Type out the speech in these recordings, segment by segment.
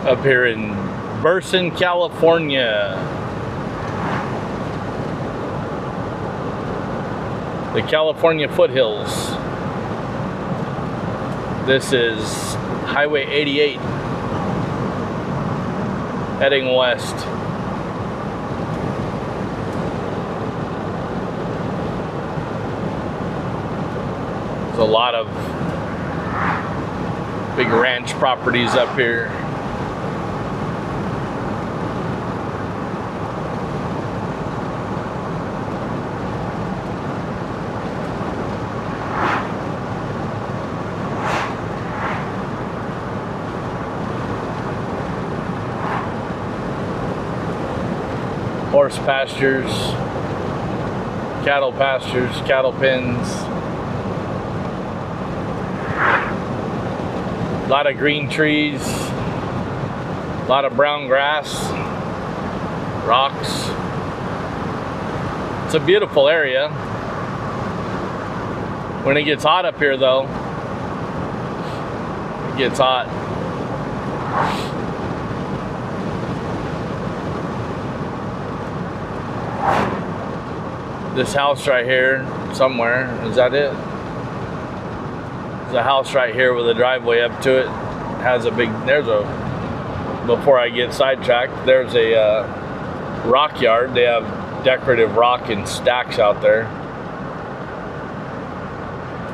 up here in Burson, California. The California foothills. This is Highway 88 heading west. There's a lot of big ranch properties up here. Horse pastures, cattle pastures, cattle pens. A lot of green trees, a lot of brown grass, rocks. It's a beautiful area. When it gets hot up here though, it gets hot. This house right here, somewhere, is that it? There's a house right here with a driveway up to it. Has a big, before I get sidetracked, there's a rock yard. They have decorative rock in stacks out there.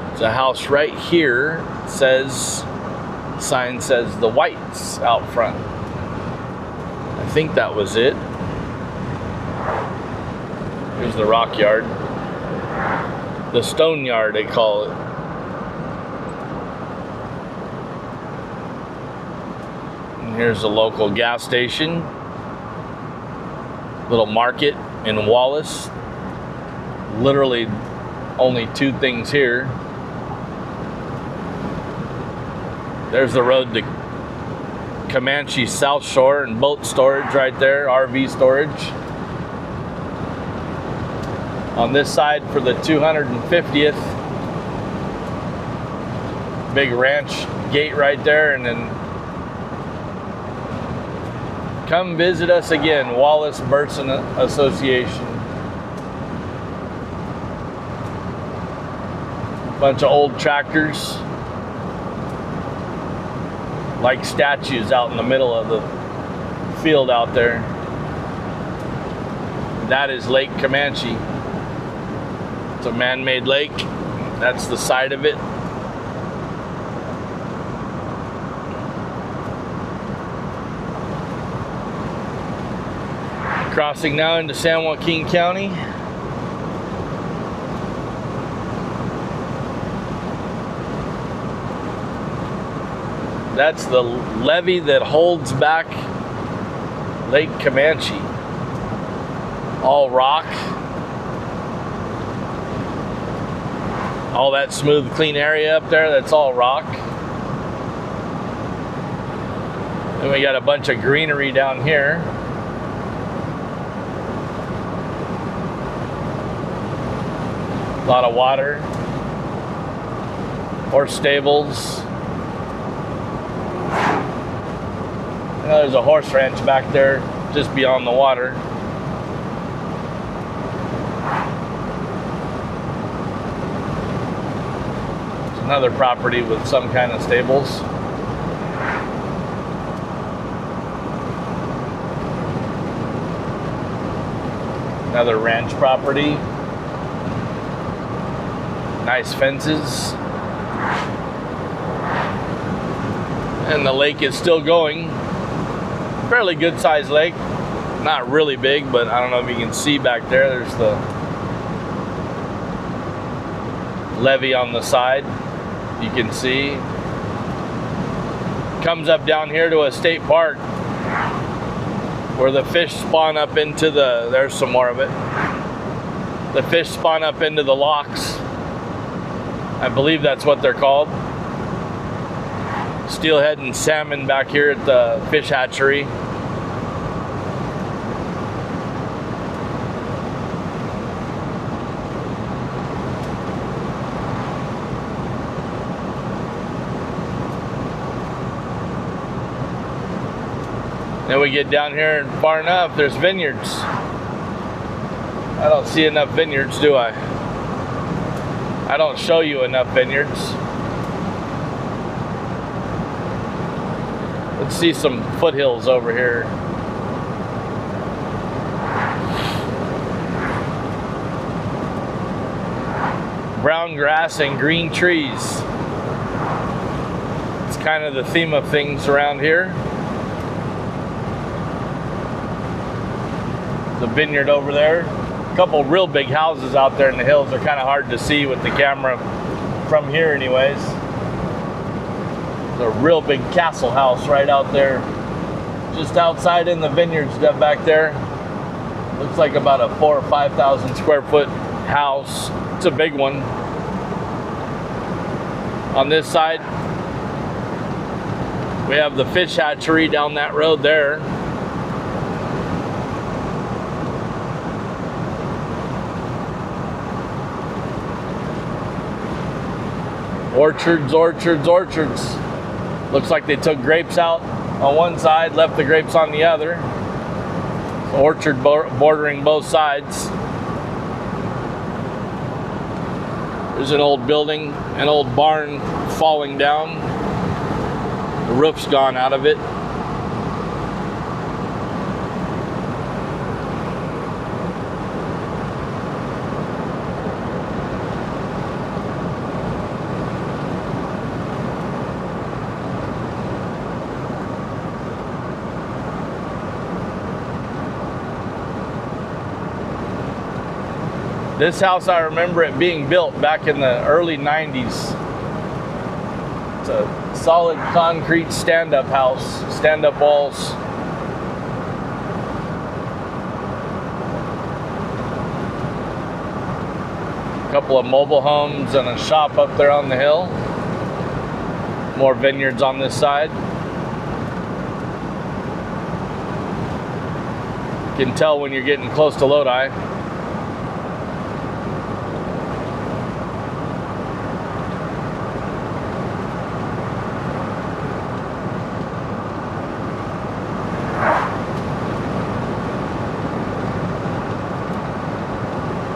There's a house right here, sign says the Whites out front. I think that was it. Here's the rock yard. The stone yard, they call it. And here's the local gas station. Little market in Wallace. Literally only two things here. There's the road to Comanche South Shore and boat storage right there, RV storage. On this side for the 250th, big ranch gate right there, and then come visit us again, Wallace Burson Association. Bunch of old tractors, like statues out in the middle of the field out there. That is Lake Comanche. It's a man-made lake. That's the side of it. Crossing now into San Joaquin County. That's the levee that holds back Lake Comanche. All rock. All that smooth, clean area up there, that's all rock. Then we got a bunch of greenery down here. A lot of water. Horse stables. I know there's a horse ranch back there just beyond the water. Another property with some kind of stables. Another ranch property. Nice fences. And the lake is still going. Fairly good sized lake. Not really big, but I don't know if you can see back there. There's the levee on the side. You can see. Comes up down here to a state park where the fish spawn up into the, there's some more of it. The fish spawn up into the locks. I believe that's what they're called. Steelhead and salmon back here at the fish hatchery. Then we get down here and far enough, there's vineyards. I don't see enough vineyards, do I? I don't show you enough vineyards. Let's see some foothills over here. Brown grass and green trees. It's kind of the theme of things around here. The vineyard over there. A couple real big houses out there in the hills. They're kind of hard to see with the camera from here anyways. There's a real big castle house right out there, just outside in the vineyards back there. Looks like about a 4,000 or 5,000 square foot house. It's a big one. On this side, we have the fish hatchery down that road there. Orchards, orchards, orchards. Looks like they took grapes out on one side, left the grapes on the other. Orchard bordering both sides. There's an old building, an old barn falling down. The roof's gone out of it. This house, I remember it being built back in the early 90s. It's a solid concrete stand-up house, stand-up walls. A couple of mobile homes and a shop up there on the hill. More vineyards on this side. You can tell when you're getting close to Lodi.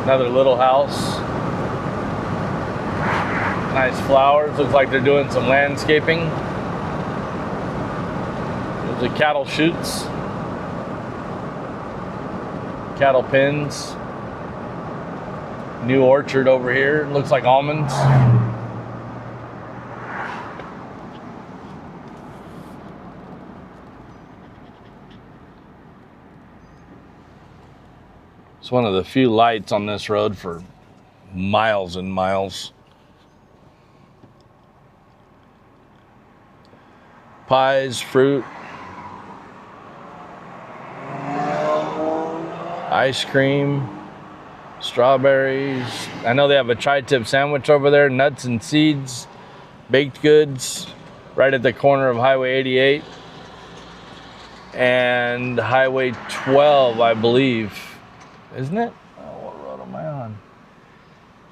Another little house. Nice flowers. Looks like they're doing some landscaping. Those are cattle chutes. Cattle pens. New orchard over here. Looks like almonds. It's one of the few lights on this road for miles and miles. Pies, fruit, ice cream, strawberries. I know they have a tri-tip sandwich over there, nuts and seeds, baked goods, right at the corner of Highway 88 and Highway 12, I believe. Isn't it? Oh, what road am I on?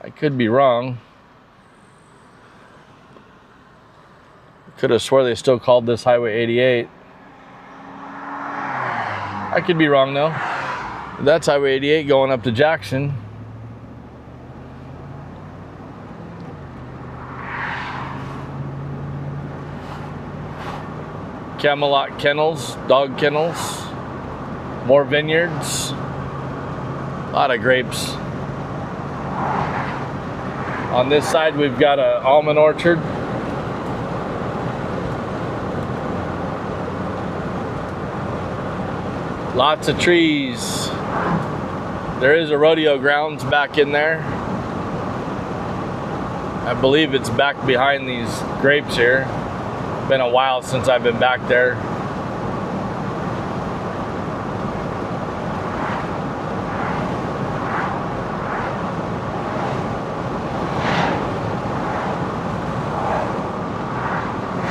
I could be wrong. Could have swore they still called this Highway 88. I could be wrong though. That's Highway 88 going up to Jackson. Camelot kennels, dog kennels, more vineyards. A lot of grapes. On this side, we've got an almond orchard. Lots of trees. There is a rodeo grounds back in there. I believe it's back behind these grapes here. Been a while since I've been back there.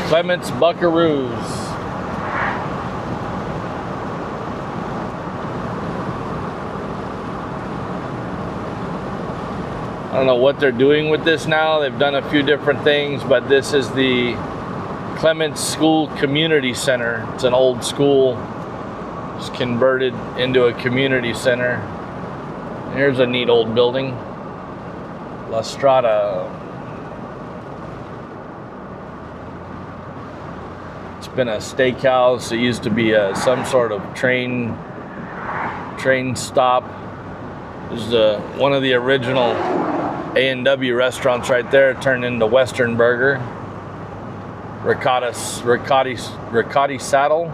Clement's Buckaroos. I don't know what they're doing with this now. They've done a few different things, but this is the Clements School Community Center. It's an old school It's converted into a community center. Here's a neat old building. La Strada. It's been a steakhouse. It used to be some sort of train stop. This is one of the original A&W restaurants right there, turned into Western Burger. Riccati Saddle.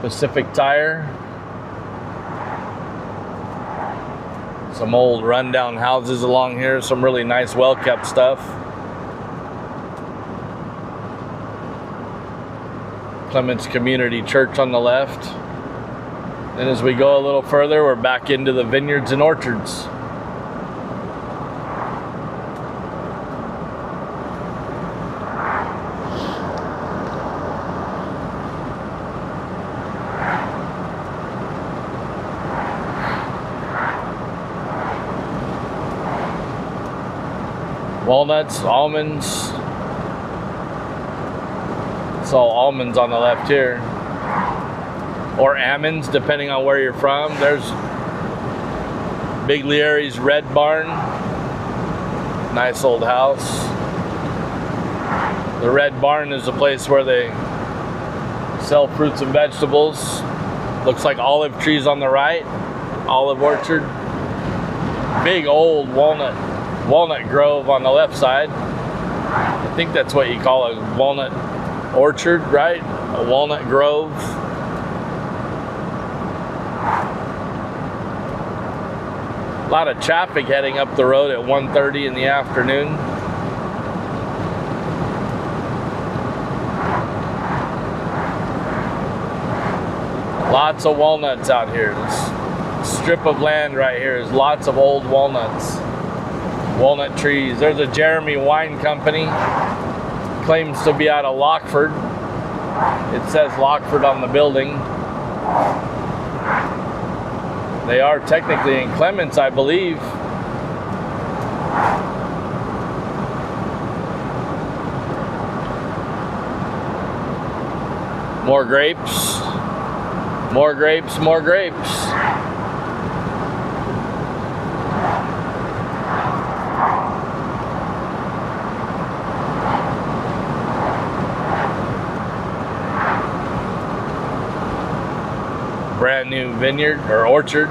Pacific Tire. Some old rundown houses along here. Some really nice, well-kept stuff. Clements Community Church on the left. Then as we go a little further, we're back into the vineyards and orchards. Walnuts, almonds. It's all almonds on the left here. Or almonds, depending on where you're from. There's Big Leary's Red Barn. Nice old house. The Red Barn is a place where they sell fruits and vegetables. Looks like olive trees on the right. Olive orchard. Big old walnut grove on the left side. I think that's what you call a walnut orchard, right? A walnut grove. A lot of traffic heading up the road at 1:30 in the afternoon. Lots of walnuts out here. This strip of land right here is lots of old walnuts. Walnut trees. There's a Jeremy Wine Company. Claims to be out of Lockeford. It says Lockeford on the building. They are technically in Clements, I believe. More grapes. More grapes, more grapes. Brand new vineyard or orchard.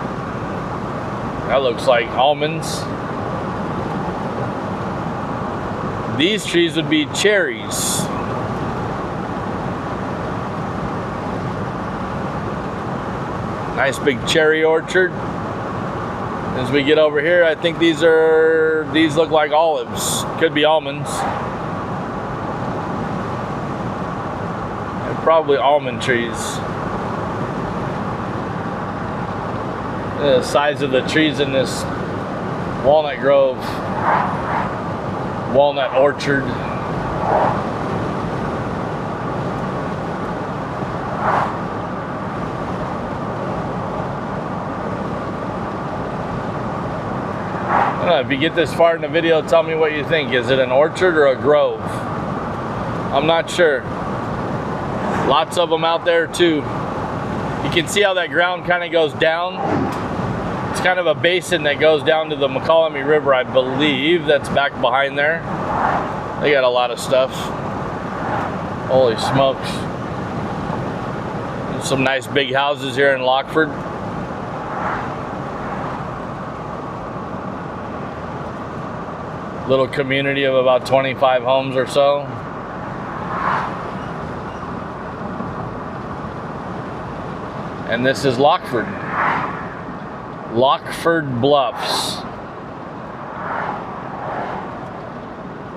That looks like almonds. These trees would be cherries. Nice big cherry orchard. As we get over here, I think these look like olives. Could be almonds. And probably almond trees. The size of the trees in this walnut grove, walnut orchard. I don't know, if you get this far in the video, tell me what you think. Is it an orchard or a grove? I'm not sure. Lots of them out there too. You can see how that ground kind of goes down. It's kind of a basin that goes down to the McCallamy River, I believe. That's back behind there. They got a lot of stuff. Holy smokes. There's some nice big houses here in Lockeford. Little community of about 25 homes or so. And this is Lockeford. Lockeford Bluffs.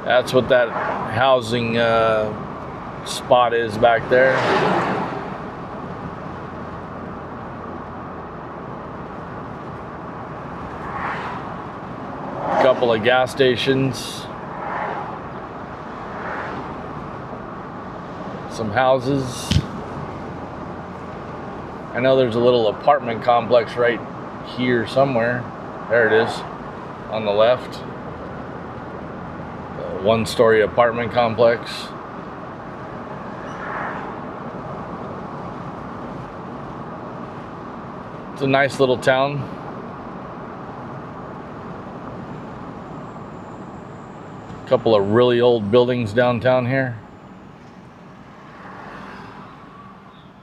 That's what that housing spot is back there. A couple of gas stations. Some houses. I know there's a little apartment complex right here somewhere. There it is on the left. A one-story apartment complex. It's a nice little town. A couple of really old buildings downtown here.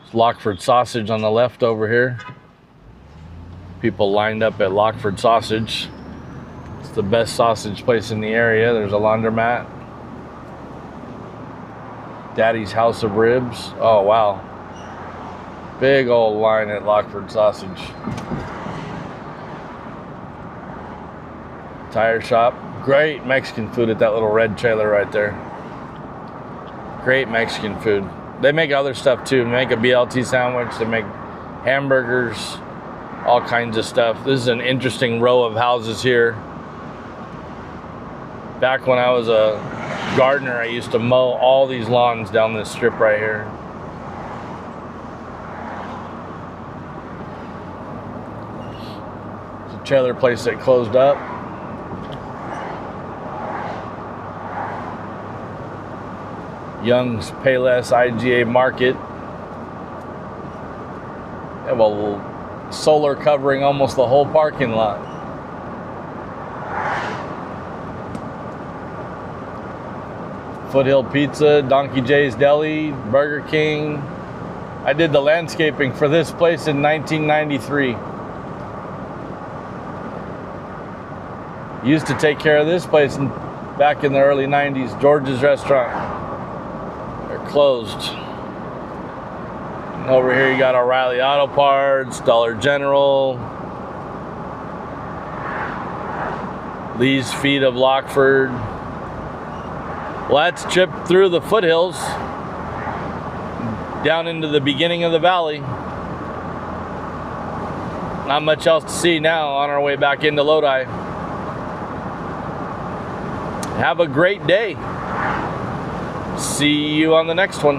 It's Lockeford Sausage on the left over here. People lined up at Lockeford Sausage. It's the best sausage place in the area. There's a laundromat. Daddy's House of Ribs. Oh, wow. Big old line at Lockeford Sausage. Tire shop. Great Mexican food at that little red trailer right there. Great Mexican food. They make other stuff too. They make a BLT sandwich. They make hamburgers. All kinds of stuff. This is an interesting row of houses here. Back when I was a gardener, I used to mow all these lawns down this strip right here. It's a trailer place that closed up. Young's Payless IGA Market. They have a solar covering almost the whole parking lot. Foothill Pizza, Donkey J's Deli, Burger King. I did the landscaping for this place in 1993. Used to take care of this place back in the early 90s, George's Restaurant. They're closed. And over here you got O'Reilly Auto Parts, Dollar General, Lee's Feet of Lockeford. Let's trip through the foothills down into the beginning of the valley. Not much else to see now on our way back into Lodi. Have a great day. See you on the next one.